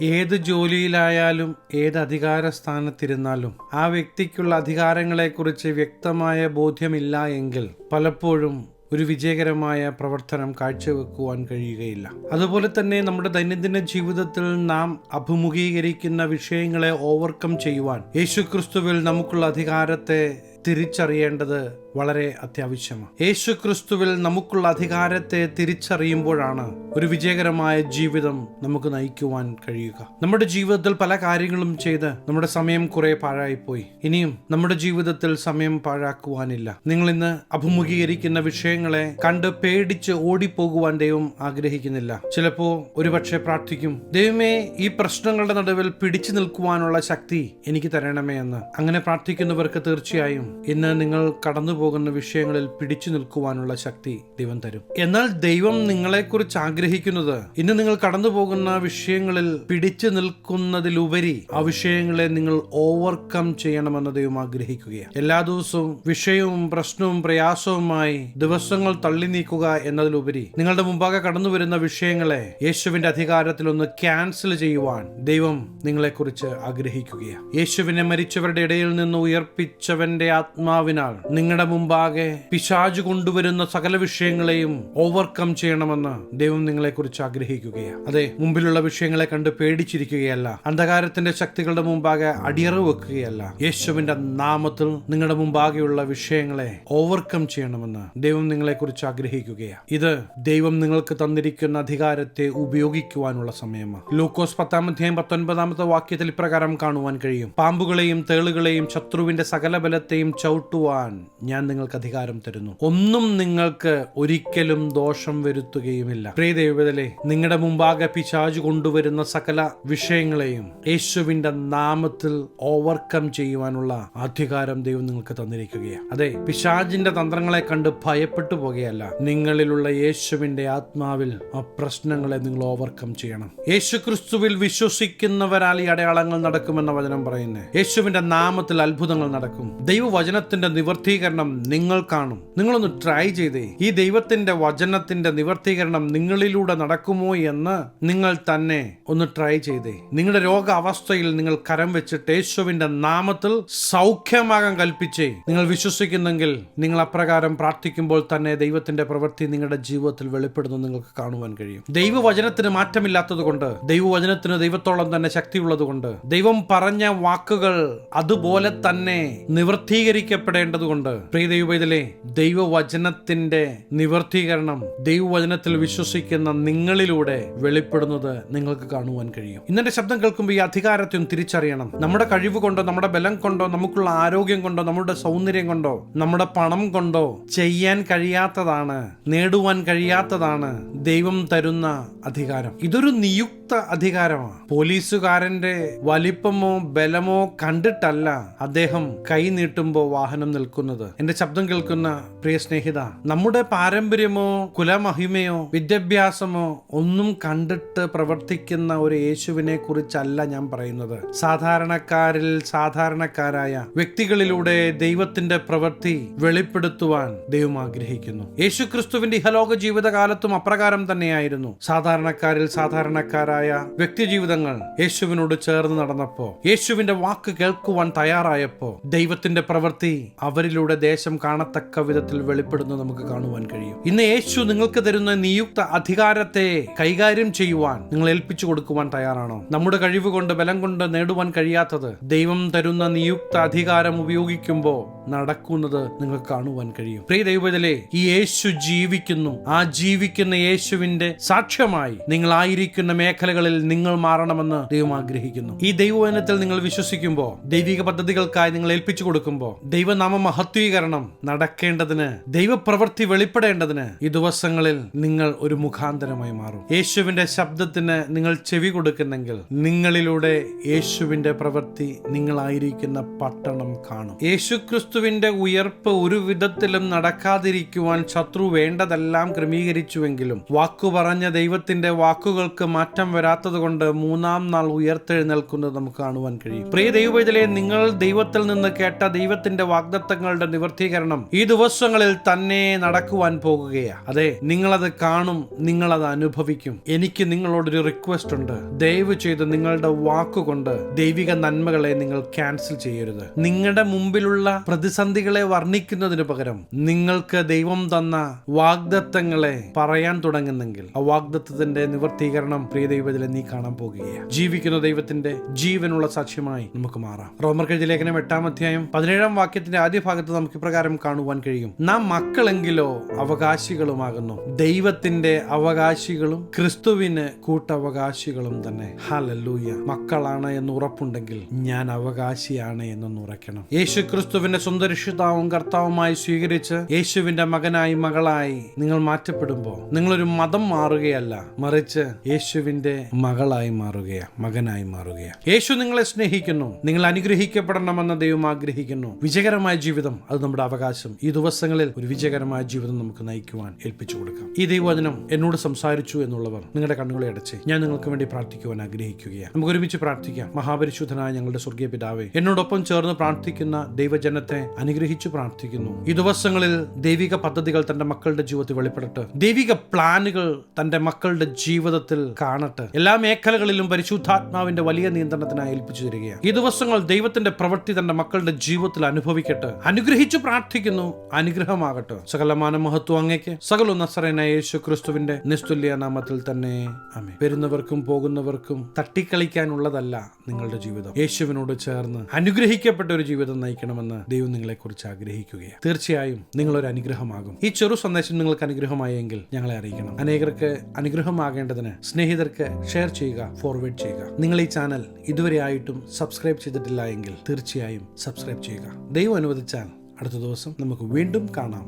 ഏത് ജോലിയിലായാലും ഏത് അധികാര സ്ഥാനത്തിരുന്നാലും ആ വ്യക്തിക്കുള്ള അധികാരങ്ങളെക്കുറിച്ച് വ്യക്തമായ ബോധ്യമില്ല എങ്കിൽ പലപ്പോഴും ഒരു വിജയകരമായ പ്രവർത്തനം കാഴ്ചവെക്കുവാൻ കഴിയുകയില്ല. അതുപോലെ തന്നെ നമ്മുടെ ദൈനംദിന ജീവിതത്തിൽ നാം അഭിമുഖീകരിക്കുന്ന വിഷയങ്ങളെ ഓവർകം ചെയ്യുവാൻ യേശുക്രിസ്തുവിൽ നമുക്കുള്ള അധികാരത്തെ തിരിച്ചറിയേണ്ടത് വളരെ അത്യാവശ്യമാണ്. യേശുക്രിസ്തുവിൽ നമുക്കുള്ള അധികാരത്തെ തിരിച്ചറിയുമ്പോഴാണ് ഒരു വിജയകരമായ ജീവിതം നമുക്ക് നയിക്കുവാൻ കഴിയുക. നമ്മുടെ ജീവിതത്തിൽ പല കാര്യങ്ങളും ചെയ്ത് നമ്മുടെ സമയം കുറെ പാഴായിപ്പോയി. ഇനിയും നമ്മുടെ ജീവിതത്തിൽ സമയം പാഴാക്കുവാനില്ല. നിങ്ങൾ ഇന്ന് അഭിമുഖീകരിക്കുന്ന വിഷയങ്ങളെ കണ്ട് പേടിച്ച് ഓടിപ്പോകുവാൻ ദൈവം ആഗ്രഹിക്കുന്നില്ല. ചിലപ്പോ ഒരുപക്ഷെ പ്രാർത്ഥിക്കും, ദൈവമേ, ഈ പ്രശ്നങ്ങളുടെ നടുവിൽ പിടിച്ചു നിൽക്കുവാനുള്ള ശക്തി എനിക്ക് തരണമേ എന്ന്. അങ്ങനെ പ്രാർത്ഥിക്കുന്നവർക്ക് തീർച്ചയായും ഇന്ന് നിങ്ങൾ കടന്നു പോകുന്ന വിഷയങ്ങളിൽ പിടിച്ചു നിൽക്കുവാനുള്ള ശക്തി ദൈവം തരും. എന്നാൽ ദൈവം നിങ്ങളെക്കുറിച്ച് ആഗ്രഹിക്കുന്നത് ഇന്ന് നിങ്ങൾ കടന്നു പോകുന്ന വിഷയങ്ങളിൽ പിടിച്ചു നിൽക്കുന്നതിലുപരി ആ വിഷയങ്ങളെ നിങ്ങൾ ഓവർകം ചെയ്യണമെന്ന് ദൈവം ആഗ്രഹിക്കുകയാണ്. എല്ലാ ദിവസവും വിഷയവും പ്രശ്നവും പ്രയാസവുമായി ദിവസങ്ങൾ തള്ളി നീക്കുക എന്നതിലുപരി നിങ്ങളുടെ മുമ്പാകെ കടന്നു വരുന്ന വിഷയങ്ങളെ യേശുവിന്റെ അധികാരത്തിൽ ഒന്ന് ക്യാൻസൽ ചെയ്യുവാൻ ദൈവം നിങ്ങളെക്കുറിച്ച് ആഗ്രഹിക്കുകയാണ്. യേശുവിനെ മരിച്ചവരുടെ ഇടയിൽ നിന്ന് ഉയർപ്പിച്ചവന്റെ ആത്മാവിനാൽ നിങ്ങളുടെ മുമ്പാകെ പിശാച് കൊണ്ടുവരുന്ന സകല വിഷയങ്ങളെയും ഓവർകം ചെയ്യണമെന്ന് ദൈവം നിങ്ങളെക്കുറിച്ച് ആഗ്രഹിക്കുകയാണ്. അതെ, മുമ്പിലുള്ള വിഷയങ്ങളെ കണ്ട് പേടിച്ചിരിക്കുകയല്ല, അന്ധകാരത്തിന്റെ ശക്തികളുടെ മുമ്പാകെ അടിയറവ് വെക്കുകയല്ല. യേശുവിന്റെ നാമത്തിൽ നിങ്ങളുടെ മുമ്പാകെയുള്ള വിഷയങ്ങളെ ഓവർകം ചെയ്യണമെന്ന് ദൈവം നിങ്ങളെക്കുറിച്ച് ആഗ്രഹിക്കുകയാണ്. ഇത് ദൈവം നിങ്ങൾക്ക് തന്നിരിക്കുന്ന അധികാരത്തെ ഉപയോഗിക്കുവാനുള്ള സമയമാണ്. ലൂക്കോസ് 10:19 വാക്യത്തിൽ ഇപ്രകാരം കാണുവാൻ കഴിയും, പാമ്പുകളെയും തേളുകളെയും ശത്രുവിന്റെ സകല ബലത്തെയും ചവിട്ടുവാൻ ഞാൻ നിങ്ങൾക്ക് അധികാരം തരുന്നു, ഒന്നും നിങ്ങൾക്ക് ഒരിക്കലും ദോഷം വരുത്തുകയുമില്ല. പ്രിയ ദൈവത്തിലെ, നിങ്ങളുടെ മുമ്പാകെ പിശാച് കൊണ്ടുവരുന്ന സകല വിഷയങ്ങളെയും യേശുവിന്റെ നാമത്തിൽ ഓവർകം ചെയ്യുവാനുള്ള അധികാരം ദൈവം നിങ്ങൾക്ക് തന്നിരിക്കുകയാണ്. അതെ, പിശാചിന്റെ തന്ത്രങ്ങളെ കണ്ട് ഭയപ്പെട്ടു പോകുകയല്ല, നിങ്ങളിലുള്ള യേശുവിന്റെ ആത്മാവിൽ ആ പ്രശ്നങ്ങളെ നിങ്ങൾ ഓവർകം ചെയ്യണം. യേശുക്രിസ്തുവിൽ വിശ്വസിക്കുന്നവരാൽ ഈ അടയാളങ്ങൾ നടക്കുമെന്ന വചനം പറയുന്നത്. യേശുവിന്റെ നാമത്തിൽ അത്ഭുതങ്ങൾ നടക്കും. ദൈവവചനത്തിന്റെ നിവർത്തീകരണം നിങ്ങൾ കാണും. നിങ്ങളൊന്ന് ട്രൈ ചെയ്തേ. ഈ ദൈവത്തിന്റെ വചനത്തിന്റെ നിവർത്തീകരണം നിങ്ങളിലൂടെ നടക്കുമോ എന്ന് നിങ്ങൾ തന്നെ ഒന്ന് ട്രൈ ചെയ്തേ. നിങ്ങളുടെ രോഗാവസ്ഥയിൽ നിങ്ങൾ കരം വെച്ചിട്ട് യേശുവിന്റെ നാമത്തിൽ സൗഖ്യമാകാൻ കൽപ്പിച്ചേ. നിങ്ങൾ വിശ്വസിക്കുന്നെങ്കിൽ നിങ്ങൾ അപ്രകാരം പ്രാർത്ഥിക്കുമ്പോൾ തന്നെ ദൈവത്തിന്റെ പ്രവൃത്തി നിങ്ങളുടെ ജീവിതത്തിൽ വെളിപ്പെടുന്നു നിങ്ങൾക്ക് കാണുവാൻ കഴിയും. ദൈവവചനത്തിന് മാറ്റമില്ലാത്തത് കൊണ്ട്, ദൈവവചനത്തിന് ദൈവത്തോളം തന്നെ ശക്തിയുള്ളത് കൊണ്ട്, ദൈവം പറഞ്ഞ വാക്കുകൾ അതുപോലെ തന്നെ നിവർത്തീകരിക്കപ്പെടേണ്ടതുകൊണ്ട്, പ്രിയ ദൈവത്തിലെ, ദൈവവചനത്തിന്റെ നിവർത്തീകരണം ദൈവവചനത്തിൽ വിശ്വസിക്കുന്ന നിങ്ങളിലൂടെ വെളിപ്പെടുന്നത് നിങ്ങൾക്ക് കാണുവാൻ കഴിയും. ഇന്നത്തെ ശബ്ദം കേൾക്കുമ്പോൾ ഈ അധികാരത്തെ തിരിച്ചറിയണം. നമ്മുടെ കഴിവ് കൊണ്ടോ, നമ്മുടെ ബലം കൊണ്ടോ, നമുക്കുള്ള ആരോഗ്യം കൊണ്ടോ, നമ്മുടെ സൗന്ദര്യം കൊണ്ടോ, നമ്മുടെ പണം കൊണ്ടോ ചെയ്യാൻ കഴിയാത്തതാണ്, നേടുവാൻ കഴിയാത്തതാണ് ദൈവം തരുന്ന അധികാരം. ഇതൊരു നിയുക്ത അധികാരമാണ്. പോലീസുകാരന്റെ വലിപ്പമോ ബലമോ കണ്ടിട്ടല്ല അദ്ദേഹം കൈ നീട്ടുമ്പോ വാഹനം നിൽക്കുന്നത്. എന്റെ ശബ്ദം കേൾക്കുന്ന പ്രിയ സ്നേഹിത, നമ്മുടെ പാരമ്പര്യമോ കുലമഹിമയോ വിദ്യാഭ്യാസമോ ഒന്നും കണ്ടിട്ട് പ്രവർത്തിക്കുന്ന ഒരു യേശുവിനെ കുറിച്ചല്ല ഞാൻ പറയുന്നത്. സാധാരണക്കാരിൽ സാധാരണക്കാരായ വ്യക്തികളിലൂടെ ദൈവത്തിന്റെ പ്രവൃത്തി വെളിപ്പെടുത്തുവാൻ ദൈവം ആഗ്രഹിക്കുന്നു. യേശുക്രിസ്തുവിന്റെ ഇഹലോക ജീവിതകാലത്തും അപ്രകാരം തന്നെയായിരുന്നു. സാധാരണക്കാരിൽ സാധാരണക്കാരായ വ്യക്തി ജീവിതങ്ങൾ യേശുവിനോട് ചേർന്ന് നടന്നപ്പോ, യേശുവിന്റെ വാക്ക് കേൾക്കുവാൻ തയ്യാറായപ്പോ, ദൈവത്തിന്റെ പ്രവൃത്തി അവരിലൂടെ ദേശം കാണത്തക്ക വിധത്തിൽ വെളിപ്പെടുന്നത് നമുക്ക് കാണുവാൻ കഴിയും. ഇന്ന് യേശു നിങ്ങൾക്ക് തരുന്ന നിയുക്ത അധികാരത്തെ കൈകാര്യം ചെയ്യുവാൻ നിങ്ങൾ ഏൽപ്പിച്ചു കൊടുക്കുവാൻ തയ്യാറാണോ? നമ്മുടെ കഴിവ് കൊണ്ട്, ബലം കൊണ്ട് നേടുവാൻ കഴിയാത്തത് ദൈവം തരുന്ന നിയുക്ത അധികാരം ഉപയോഗിക്കുമ്പോൾ നടക്കുന്നത് നിങ്ങൾക്ക് കാണുവാൻ കഴിയും. പ്രിയ ദൈവത്തിലെ, ഈ യേശു ജീവിക്കുന്നു. ആ ജീവിക്കുന്ന യേശുവിന്റെ സാക്ഷ്യമായി നിങ്ങളായിരിക്കുന്ന മേഖലകളിൽ നിങ്ങൾ മാറണമെന്ന് ദൈവം ആഗ്രഹിക്കുന്നു. ഈ ദൈവവചനത്തിൽ നിങ്ങൾ വിശ്വസിക്കുമ്പോൾ, ദൈവിക പദ്ധതികൾക്കായി നിങ്ങൾ ഏൽപ്പിച്ചു കൊടുക്കുമ്പോൾ, ദൈവനാമ മഹത്വീകരണം നടക്കേണ്ടതിന്, ദൈവപ്രവൃത്തി വെളിപ്പെടേണ്ടതിന് ഈ ദിവസങ്ങളിൽ നിങ്ങൾ ഒരു മുഖാന്തരമായി മാറും. യേശുവിന്റെ ശബ്ദത്തിന് നിങ്ങൾ ചെവി കൊടുക്കുന്നെങ്കിൽ നിങ്ങളിലൂടെ യേശുവിന്റെ പ്രവൃത്തി നിങ്ങളായിരിക്കുന്ന പട്ടണം കാണും. യേശുക്രിസ്തുവിന്റെ ഉയർപ്പ് ഒരു വിധത്തിലും നടക്കാതിരിക്കുവാൻ ശത്രു വേണ്ടതെല്ലാം ക്രമീകരിച്ചുവെങ്കിലും വാക്കു പറഞ്ഞ ദൈവത്തിന്റെ ദൈവത്തിന്റെ വാക്കുകൾക്ക് മാറ്റം വരാത്തത് കൊണ്ട് മൂന്നാം നാൾ ഉയർത്തെഴുന്നേൽക്കുന്നത് നമുക്ക് കാണുവാൻ കഴിയും. പ്രിയ ദൈവവേദനയെ, നിങ്ങൾ ദൈവത്തിൽ നിന്ന് കേട്ട ദൈവത്തിന്റെ വാഗ്ദത്തങ്ങളുടെ നിവർത്തീകരണം ഈ ദിവസങ്ങളിൽ തന്നെ നടക്കുവാൻ പോകുകയാണ്. അതെ, നിങ്ങളത് കാണും, നിങ്ങളത് അനുഭവിക്കും. എനിക്ക് നിങ്ങളോടൊരു റിക്വസ്റ്റ് ഉണ്ട്. ദയവ് ചെയ്ത് നിങ്ങളുടെ വാക്കുകൊണ്ട് ദൈവിക നന്മകളെ നിങ്ങൾ ക്യാൻസൽ ചെയ്യരുത്. നിങ്ങളുടെ മുമ്പിലുള്ള പ്രതിസന്ധികളെ വർണ്ണിക്കുന്നതിന് പകരം നിങ്ങൾക്ക് ദൈവം തന്ന വാഗ്ദത്തങ്ങളെ പറയാൻ തുടങ്ങുന്നെങ്കിൽ ആ വാഗ്ദത്തത്തിന്റെ നിവർത്തീകരണം പ്രിയ ദൈവത്തിലെ നീ കാണാൻ പോകുകയാണ്. ജീവിക്കുന്ന ദൈവത്തിന്റെ ജീവനുള്ള സാക്ഷ്യമായി നമുക്ക് മാറാം. റോമർക്കെഴുതിയ ലേഖനം 8-ാം അധ്യായം 17-ാം വാക്യത്തിന്റെ ആദ്യ ഭാഗത്ത് നമുക്ക് ഇപ്രകാരം കാണുവാൻ കഴിയും: നാം മക്കളെങ്കിലോ അവകാശികളുമാകുന്നു, ദൈവത്തിന്റെ അവകാശികളും ക്രിസ്തുവിന് കൂട്ടവകാശികളും തന്നെ. ഹല്ലേലൂയ. മക്കളാണ് എന്ന് ഉറപ്പുണ്ടെങ്കിൽ ഞാൻ അവകാശിയാണ് എന്നൊന്ന് ഉറക്കണം. യേശു ക്രിസ്തുവിന്റെ സ്വന്തം രക്ഷിതാവും കർത്താവുമായി സ്വീകരിച്ച് യേശുവിന്റെ മകനായി മകളായി നിങ്ങൾ മാറ്റപ്പെടുമ്പോൾ നിങ്ങളൊരു മതം മാറുകയല്ല, മറിച്ച് യേശുവിന്റെ മകളായി മാറുകയാണ്, മകനായി മാറുകയാണ്. യേശു നിങ്ങളെ സ്നേഹിക്കുന്നു. നിങ്ങൾ അനുഗ്രഹിക്കപ്പെടണമെന്ന് ദൈവം ആഗ്രഹിക്കുന്നു. വിജയകരമായ ജീവിതം അത് നമ്മുടെ അവകാശം. ഈ ദിവസങ്ങളിൽ ഒരു വിജയകരമായ ജീവിതം നമുക്ക് നയിക്കുവാൻ ഏൽപ്പിച്ചു കൊടുക്കാം. ഈ ദൈവവചനം എന്നോട് സംസാരിച്ചു എന്നുള്ളവർ നിങ്ങളുടെ കണ്ണുകളെ അടച്ച് ഞാൻ നിങ്ങൾക്ക് വേണ്ടി പ്രാർത്ഥിക്കുവാൻ ആഗ്രഹിക്കുകയാണ്. നമുക്ക് ഒരുമിച്ച് പ്രാർത്ഥിക്കാം. മഹാപരിശുദ്ധനായ ഞങ്ങളുടെ സ്വർഗീയ പിതാവേ, എന്നോടൊപ്പം ചേർന്ന് പ്രാർത്ഥിക്കുന്ന ദൈവജനത്തെ അനുഗ്രഹിച്ചു പ്രാർത്ഥിക്കുന്നു. ഈ ദിവസങ്ങളിൽ ദൈവിക പദ്ധതികൾ തന്റെ മക്കളുടെ ജീവിതത്തിൽ വെളിപ്പെടട്ടെ. ദൈവിക പ്ലാനുകൾ തന്റെ മക്കളുടെ ജീവിതത്തിൽ കാണട്ടെ. എല്ലാ മേഖലകളിലും പരിശുദ്ധാത്മാവിന്റെ വലിയ നിയന്ത്രണത്തിനായി ഏൽപ്പിച്ചു തരികയാണ്. ഈ ദിവസങ്ങൾ ദൈവത്തിന്റെ പ്രവൃത്തി തന്റെ മക്കളുടെ ജീവിതത്തിൽ അനുഭവിക്കട്ടെ. അനുഗ്രഹിച്ചു പ്രാർത്ഥിക്കുന്നു. അനുഗ്രഹമാകട്ടെ. സകലമാന മഹത്വം അങ്ങേക്ക്. സകല നസറേനായ യേശു ക്രിസ്തുവിന്റെ നിസ്തുല്യ നാമത്തിൽ തന്നെ ആമേൻ. വരുന്നവർക്കും പോകുന്നവർക്കും തട്ടിക്കളിക്കാനുള്ളതല്ല നിങ്ങളുടെ ജീവിതം. യേശുവിനോട് ചേർന്ന് അനുഗ്രഹിക്കപ്പെട്ട ഒരു ജീവിതം നയിക്കണമെന്ന് ദൈവം നിങ്ങളെ കുറിച്ച് ആഗ്രഹിക്കുകയാണ്. തീർച്ചയായും നിങ്ങളൊരു അനുഗ്രഹമാകും. ഈ ചെറു സന്ദേശം നിങ്ങൾക്ക് അനുഗ്രഹമായെങ്കിൽ ഞങ്ങളെ അറിയിക്കണം. അനേകർക്ക് അനുഗ്രഹമാകേണ്ടതിന് സ്നേഹിതർക്ക് ഷെയർ ചെയ്യുക, ഫോർവേഡ് ചെയ്യുക. നിങ്ങൾ ഈ ചാനൽ ഇതുവരെ ആയിട്ടും സബ്സ്ക്രൈബ് ചെയ്തിട്ടില്ല എങ്കിൽ തീർച്ചയായും സബ്സ്ക്രൈബ് ചെയ്യുക. ദൈവം അനുവദിച്ചാൽ അടുത്ത ദിവസം നമുക്ക് വീണ്ടും കാണാം.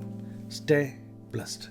Stay blessed.